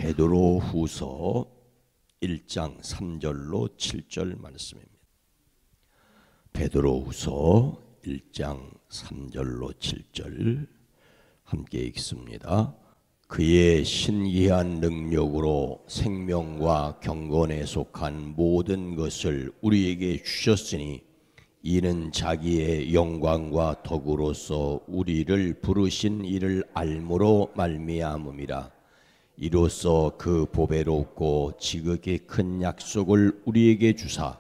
베드로후서 1장 3절로 7절 말씀입니다. 베드로후서 1장 3절로 7절 함께 읽습니다. 그의 신기한 능력으로 생명과 경건에 속한 모든 것을 우리에게 주셨으니 이는 자기의 영광과 덕으로서 우리를 부르신 이를 알므로 말미암음이라. 이로써 그 보배롭고 지극히 큰 약속을 우리에게 주사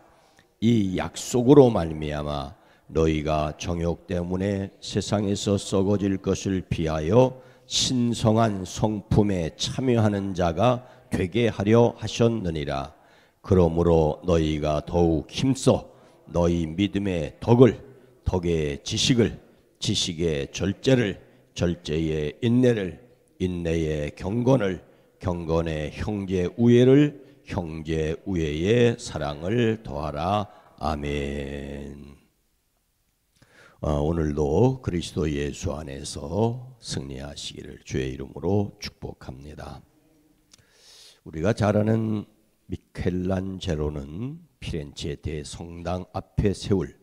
이 약속으로 말미암아 너희가 정욕 때문에 세상에서 썩어질 것을 피하여 신성한 성품에 참여하는 자가 되게 하려 하셨느니라. 그러므로 너희가 더욱 힘써 너희 믿음의 덕을, 덕의 지식을, 지식의 절제를, 절제의 인내를, 인내의 경건을, 경건의 형제 우애를, 형제 우애의 사랑을 더하라. 아멘. 오늘도 그리스도 예수 안에서 승리하시기를 주의 이름으로 축복합니다. 우리가 잘 아는 미켈란젤로는 피렌체 대성당 앞에 세울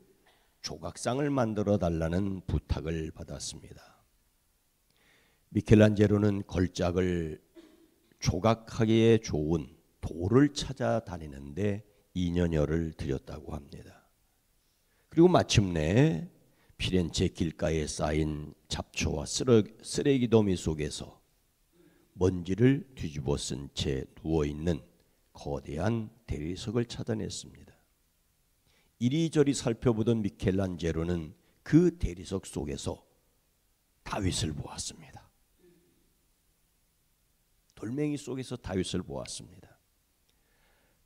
조각상을 만들어 달라는 부탁을 받았습니다. 미켈란젤로는 걸작을 조각하기에 좋은 돌을 찾아다니는데 2년여를 들였다고 합니다. 그리고 마침내 피렌체 길가에 쌓인 잡초와 쓰레기 더미 속에서 먼지를 뒤집어 쓴 채 누워있는 거대한 대리석을 찾아냈습니다. 이리저리 살펴보던 미켈란젤로는 그 대리석 속에서 다윗을 보았습니다. 돌멩이 속에서 다윗을 보았습니다.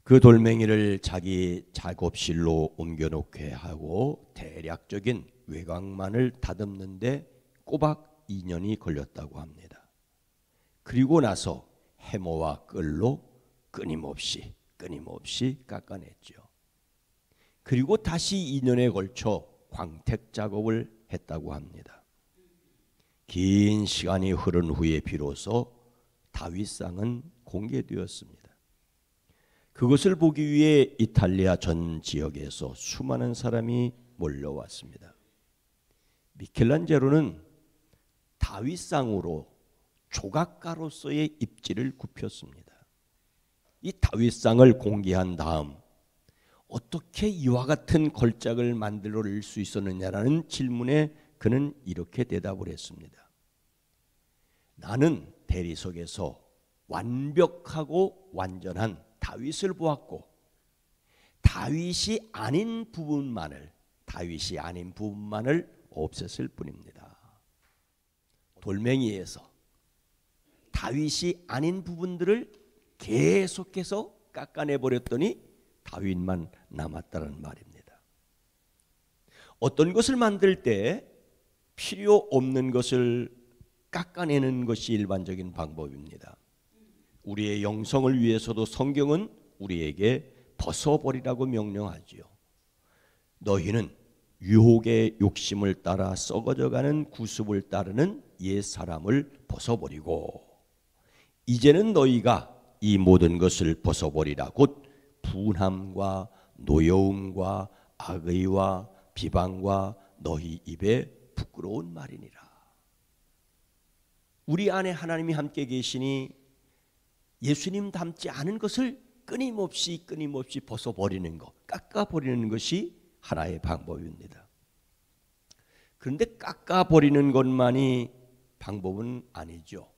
그 돌멩이를 자기 작업실로 옮겨놓게 하고 대략적인 외곽만을 다듬는데 꼬박 2년이 걸렸다고 합니다. 그리고 나서 해머와 끌로 끊임없이 깎아냈죠. 그리고 다시 2년에 걸쳐 광택 작업을 했다고 합니다. 긴 시간이 흐른 후에 비로소 다윗상은 공개되었습니다. 그것을 보기 위해 이탈리아 전 지역에서 수많은 사람이 몰려왔습니다. 미켈란젤로는 다윗상으로 조각가로서의 입지를 굽혔습니다. 이 다윗상을 공개한 다음 어떻게 이와 같은 걸작을 만들어낼 수 있었느냐라는 질문에 그는 이렇게 대답을 했습니다. 나는 대리석에서 완벽하고 완전한 다윗을 보았고 다윗이 아닌 부분만을 없앴을 뿐입니다. 돌멩이에서 다윗이 아닌 부분들을 계속해서 깎아내버렸더니 다윗만 남았다는 말입니다. 어떤 것을 만들 때 필요 없는 것을 깎아내는 것이 일반적인 방법입니다. 우리의 영성을 위해서도 성경은 우리에게 벗어버리라고 명령하지요. 너희는 유혹의 욕심을 따라 썩어져가는 구습을 따르는 옛 사람을 벗어버리고 이제는 너희가 이 모든 것을 벗어버리라. 곧 분함과 노여움과 악의와 비방과 너희 입에 부끄러운 말이니라. 우리 안에 하나님이 함께 계시니 예수님 닮지 않은 것을 끊임없이 벗어버리는 것, 깎아버리는 것이 하나의 방법입니다. 그런데 깎아버리는 것만이 방법은 아니죠.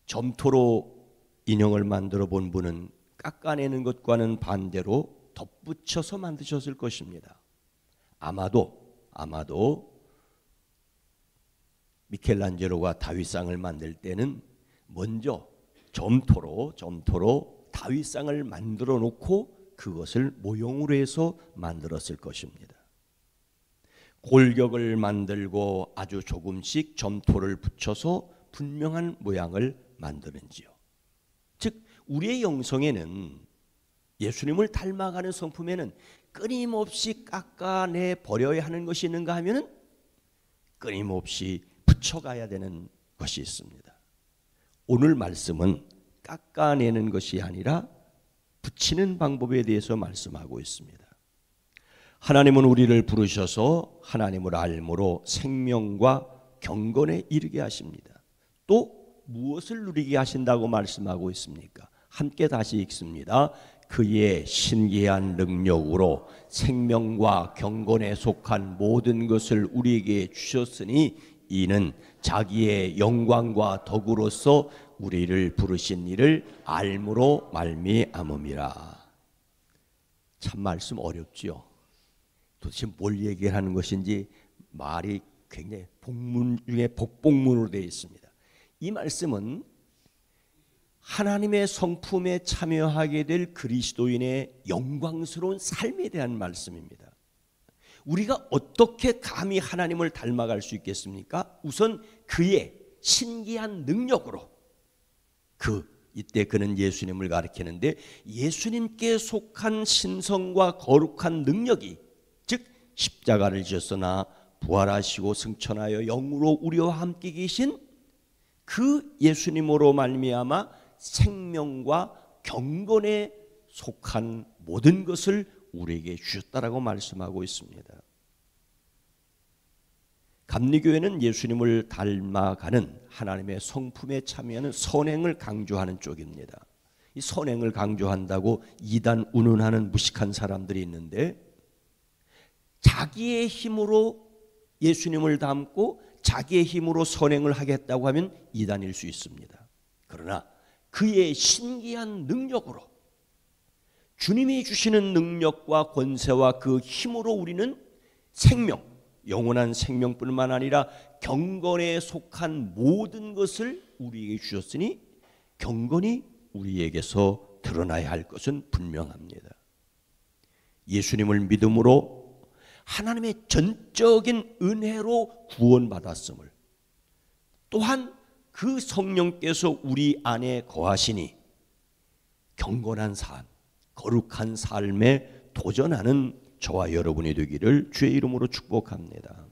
점토로 인형을 만들어 본 분은 깎아내는 것과는 반대로 덧붙여서 만드셨을 것입니다. 아마도 미켈란젤로가 다윗상을 만들 때는 먼저 점토로 다윗상을 만들어 놓고 그것을 모형으로 해서 만들었을 것입니다. 골격을 만들고 아주 조금씩 점토를 붙여서 분명한 모양을 만드는지요. 즉 우리의 영성에는 예수님을 닮아가는 성품에는 끊임없이 깎아내 버려야 하는 것이 있는가 하면은 끊임없이 붙여가야 되는 것이 있습니다. 오늘 말씀은 깎아내는 것이 아니라 붙이는 방법에 대해서 말씀하고 있습니다. 하나님은 우리를 부르셔서 하나님을 알므로 생명과 경건에 이르게 하십니다. 또 무엇을 누리게 하신다고 말씀하고 있습니까? 함께 다시 읽습니다. 그의 신기한 능력으로 생명과 경건에 속한 모든 것을 우리에게 주셨으니 이는 자기의 영광과 덕으로서 우리를 부르신 이를 알므로 말미암음이라. 참 말씀 어렵지요. 도대체 뭘 얘기하는 것인지 말이 굉장히 복문 중에 복복문으로 되어 있습니다. 이 말씀은 하나님의 성품에 참여하게 될 그리스도인의 영광스러운 삶에 대한 말씀입니다. 우리가 어떻게 감히 하나님을 닮아갈 수 있겠습니까? 우선 그의 신기한 능력으로. 이때 그는 예수님을 가리키는데 예수님께 속한 신성과 거룩한 능력이, 즉 십자가를 지었으나 부활하시고 승천하여 영으로 우리와 함께 계신 그 예수님으로 말미암아 생명과 경건에 속한 모든 것을 우리에게 주셨다라고 말씀하고 있습니다. 감리교회는 예수님을 닮아가는 하나님의 성품에 참여하는 선행을 강조하는 쪽입니다. 이 선행을 강조한다고 이단 운운하는 무식한 사람들이 있는데, 자기의 힘으로 예수님을 닮고 자기의 힘으로 선행을 하겠다고 하면 이단일 수 있습니다. 그러나 그의 신기한 능력으로, 주님이 주시는 능력과 권세와 그 힘으로 우리는 생명, 영원한 생명뿐만 아니라 경건에 속한 모든 것을 우리에게 주셨으니 경건이 우리에게서 드러나야 할 것은 분명합니다. 예수님을 믿음으로 하나님의 전적인 은혜로 구원받았음을, 또한 그 성령께서 우리 안에 거하시니 경건한 삶, 거룩한 삶에 도전하는 저와 여러분이 되기를 주의 이름으로 축복합니다.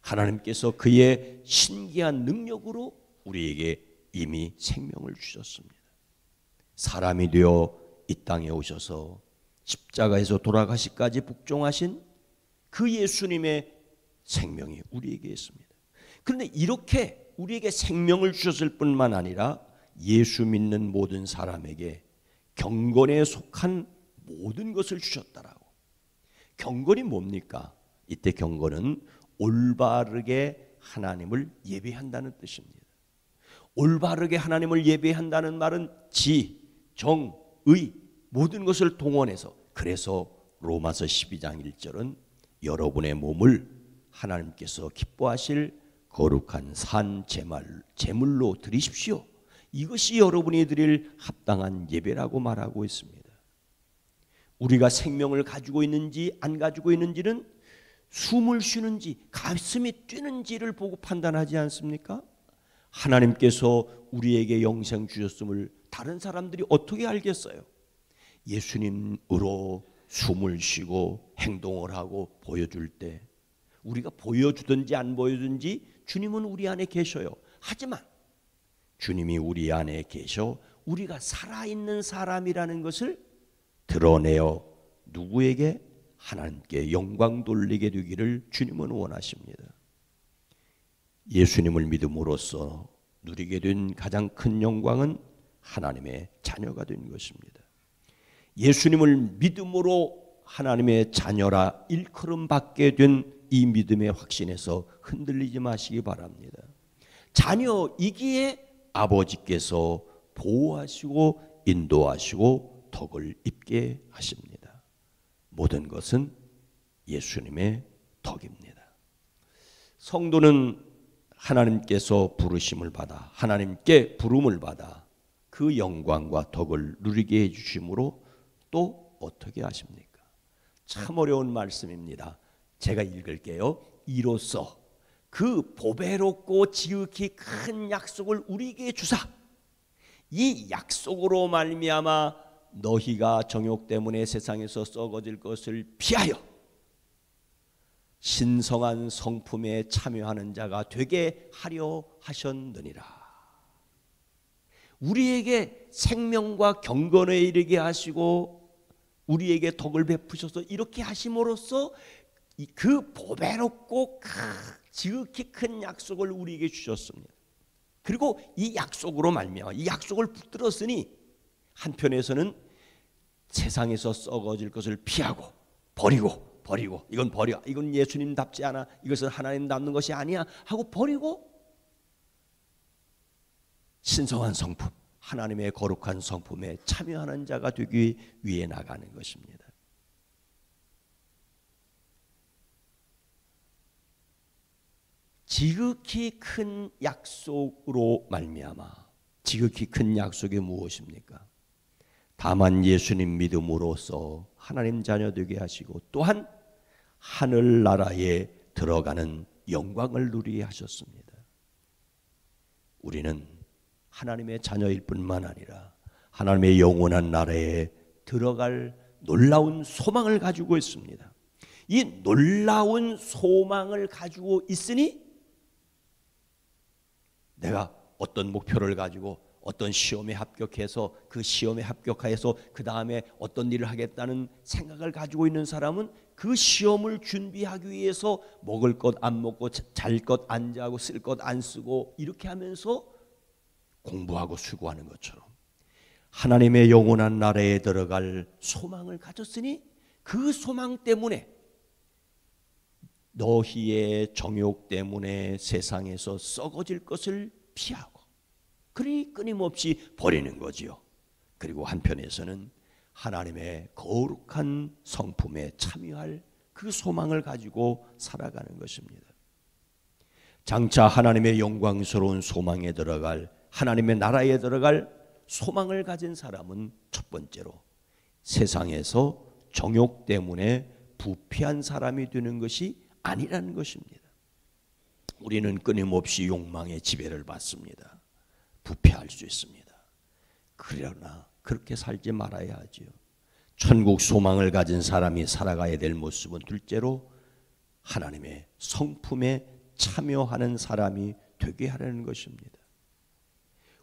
하나님께서 그의 신기한 능력으로 우리에게 이미 생명을 주셨습니다. 사람이 되어 이 땅에 오셔서 십자가에서 돌아가시까지 복종하신 그 예수님의 생명이 우리에게 있습니다. 그런데 이렇게 우리에게 생명을 주셨을 뿐만 아니라 예수 믿는 모든 사람에게 경건에 속한 모든 것을 주셨다라고. 경건이 뭡니까? 이때 경건은 올바르게 하나님을 예배한다는 뜻입니다. 올바르게 하나님을 예배한다는 말은 지, 정, 의 모든 것을 동원해서, 그래서 로마서 12장 1절은 여러분의 몸을 하나님께서 기뻐하실 거룩한 산 제물로 드리십시오. 이것이 여러분이 드릴 합당한 예배라고 말하고 있습니다. 우리가 생명을 가지고 있는지 안 가지고 있는지는 숨을 쉬는지 가슴이 뛰는지를 보고 판단하지 않습니까? 하나님께서 우리에게 영생 주셨음을 다른 사람들이 어떻게 알겠어요? 예수님으로 숨을 쉬고 행동을 하고 보여줄 때, 우리가 보여주든지 안 보여주든지 주님은 우리 안에 계셔요. 하지만 주님이 우리 안에 계셔 우리가 살아있는 사람이라는 것을 드러내어 누구에게? 하나님께 영광 돌리게 되기를 주님은 원하십니다. 예수님을 믿음으로써 누리게 된 가장 큰 영광은 하나님의 자녀가 된 것입니다. 예수님을 믿음으로 하나님의 자녀라 일컬음 받게 된 이 믿음의 확신에서 흔들리지 마시기 바랍니다. 자녀이기에 아버지께서 보호하시고 인도하시고 덕을 입게 하십니다. 모든 것은 예수님의 덕입니다. 성도는 하나님께서 부르심을 받아, 하나님께 부름을 받아 그 영광과 덕을 누리게 해주심으로 또 어떻게 하십니까? 참 어려운 말씀입니다. 제가 읽을게요. 이로써 그 보배롭고 지극히 큰 약속을 우리에게 주사, 이 약속으로 말미암아 너희가 정욕 때문에 세상에서 썩어질 것을 피하여 신성한 성품에 참여하는 자가 되게 하려 하셨느니라. 우리에게 생명과 경건에 이르게 하시고 우리에게 덕을 베푸셔서 이렇게 하심으로써 그 보배롭고 지극히 큰 약속을 우리에게 주셨습니다. 그리고 이 약속으로 말미암아 이 약속을 붙들었으니 한편에서는 세상에서 썩어질 것을 피하고 버리고 이건 버려, 이건 예수님답지 않아, 이것은 하나님 닮는 것이 아니야 하고 버리고 신성한 성품, 하나님의 거룩한 성품에 참여하는 자가 되기 위해 나가는 것입니다. 지극히 큰 약속으로 말미암아, 지극히 큰 약속이 무엇입니까? 다만 예수님 믿음으로써 하나님 자녀 되게 하시고 또한 하늘나라에 들어가는 영광을 누리게 하셨습니다. 우리는 하나님의 자녀일 뿐만 아니라 하나님의 영원한 나라에 들어갈 놀라운 소망을 가지고 있습니다. 이 놀라운 소망을 가지고 있으니 내가 어떤 목표를 가지고 어떤 시험에 합격해서 그 시험에 합격하여서 그 다음에 어떤 일을 하겠다는 생각을 가지고 있는 사람은 그 시험을 준비하기 위해서 먹을 것 안 먹고 잘 것 안 자고 쓸 것 안 쓰고 이렇게 하면서 공부하고 수고하는 것처럼 하나님의 영원한 나라에 들어갈 소망을 가졌으니 그 소망 때문에 너희의 정욕 때문에 세상에서 썩어질 것을 피하고 그러니 끊임없이 버리는 거지요. 그리고 한편에서는 하나님의 거룩한 성품에 참여할 그 소망을 가지고 살아가는 것입니다. 장차 하나님의 영광스러운 소망에 들어갈, 하나님의 나라에 들어갈 소망을 가진 사람은 첫 번째로 세상에서 정욕 때문에 부패한 사람이 되는 것이 아니라는 것입니다. 우리는 끊임없이 욕망의 지배를 받습니다. 부패할 수 있습니다. 그러나 그렇게 살지 말아야 하지요. 천국 소망을 가진 사람이 살아가야 될 모습은 둘째로 하나님의 성품에 참여하는 사람이 되게 하려는 것입니다.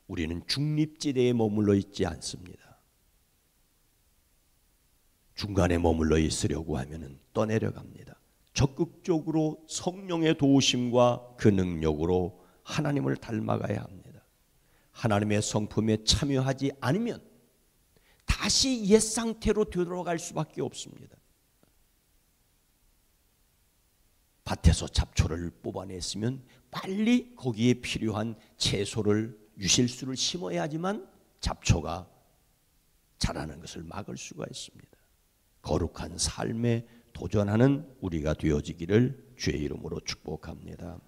우리는 중립지대에 머물러 있지 않습니다. 중간에 머물러 있으려고 하면 떠내려갑니다. 적극적으로 성령의 도우심과 그 능력으로 하나님을 닮아가야 합니다. 하나님의 성품에 참여하지 않으면 다시 옛 상태로 되돌아갈 수밖에 없습니다. 밭에서 잡초를 뽑아냈으면 빨리 거기에 필요한 채소를 유실수를 심어야지만 잡초가 자라는 것을 막을 수가 있습니다. 거룩한 삶에 도전하는 우리가 되어지기를 주의 이름으로 축복합니다.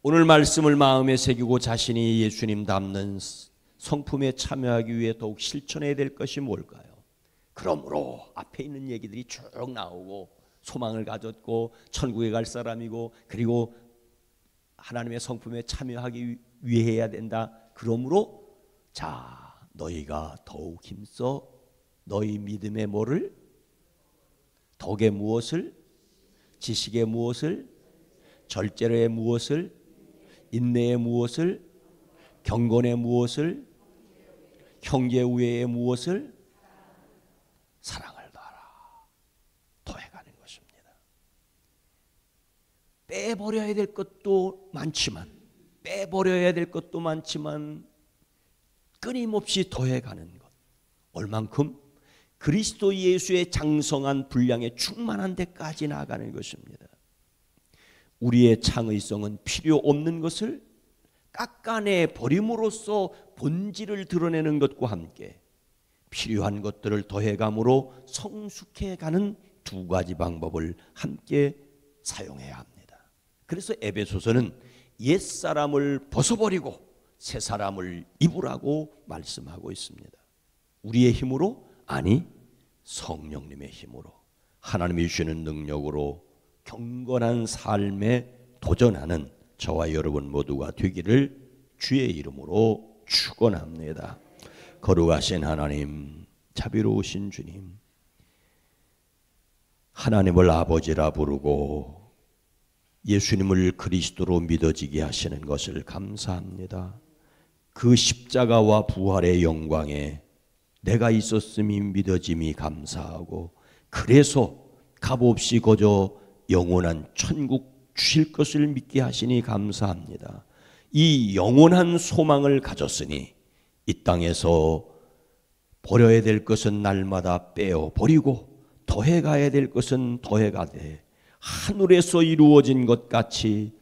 오늘 말씀을 마음에 새기고 자신이 예수님 닮는 성품에 참여하기 위해 더욱 실천해야 될 것이 뭘까요? 그러므로 앞에 있는 얘기들이 쭉 나오고 소망을 가졌고 천국에 갈 사람이고 그리고 하나님의 성품에 참여하기 위해 해야 된다. 그러므로 자 너희가 더욱 힘써 너희 믿음의 뭐를? 덕의 무엇을? 지식의 무엇을? 절제의 무엇을? 인내의 무엇을? 경건의 무엇을? 형제 우애의 무엇을? 사랑을 더하라. 더해가는 것입니다. 빼버려야 될 것도 많지만 빼버려야 될 것도 많지만 끊임없이 더해가는 것. 얼만큼? 그리스도 예수의 장성한 분량에 충만한 데까지 나아가는 것입니다. 우리의 창의성은 필요 없는 것을 깎아내 버림으로써 본질을 드러내는 것과 함께 필요한 것들을 더해감으로 성숙해가는 두 가지 방법을 함께 사용해야 합니다. 그래서 에베소서는 옛사람을 벗어버리고 새사람을 입으라고 말씀하고 있습니다. 우리의 힘으로? 아니, 성령님의 힘으로 하나님이 주시는 능력으로 경건한 삶에 도전하는 저와 여러분 모두가 되기를 주의 이름으로 축원합니다. 거룩하신 하나님, 자비로우신 주님, 하나님을 아버지라 부르고 예수님을 그리스도로 믿어지게 하시는 것을 감사합니다. 그 십자가와 부활의 영광에 내가 있었음이 믿어짐이 감사하고, 그래서 값없이 거저 영원한 천국 주실 것을 믿게 하시니 감사합니다. 이 영원한 소망을 가졌으니 이 땅에서 버려야 될 것은 날마다 빼어 버리고 더해가야 될 것은 더해가되 하늘에서 이루어진 것 같이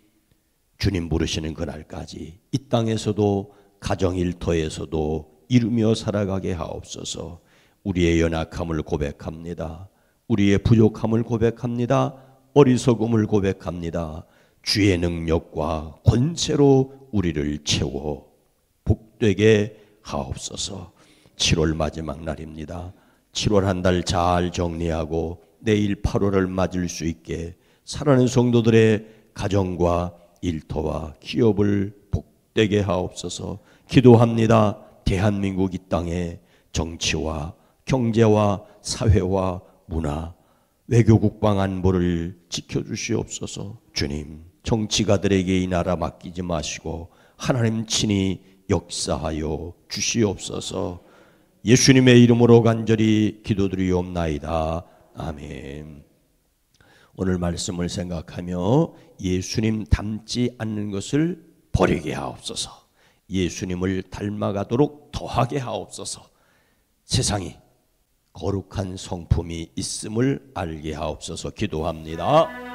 주님 부르시는 그날까지 이 땅에서도 가정 일터에서도 이루며 살아가게 하옵소서. 우리의 연약함을 고백합니다. 우리의 부족함을 고백합니다. 어리석음을 고백합니다. 주의 능력과 권세로 우리를 채워 복되게 하옵소서. 7월 마지막 날입니다. 7월 한 달 잘 정리하고 내일 8월을 맞을 수 있게 사랑하는 성도들의 가정과 일터와 기업을 복되게 하옵소서. 기도합니다. 대한민국 이 땅의 정치와 경제와 사회와 문화, 외교 국방 안보를 지켜주시옵소서. 주님, 정치가들에게 이 나라 맡기지 마시고 하나님 친히 역사하여 주시옵소서. 예수님의 이름으로 간절히 기도드리옵나이다. 아멘. 오늘 말씀을 생각하며 예수님 닮지 않는 것을 버리게 하옵소서. 예수님을 닮아가도록 더하게 하옵소서. 세상이 거룩한 성품이 있음을 알게 하옵소서. 기도합니다.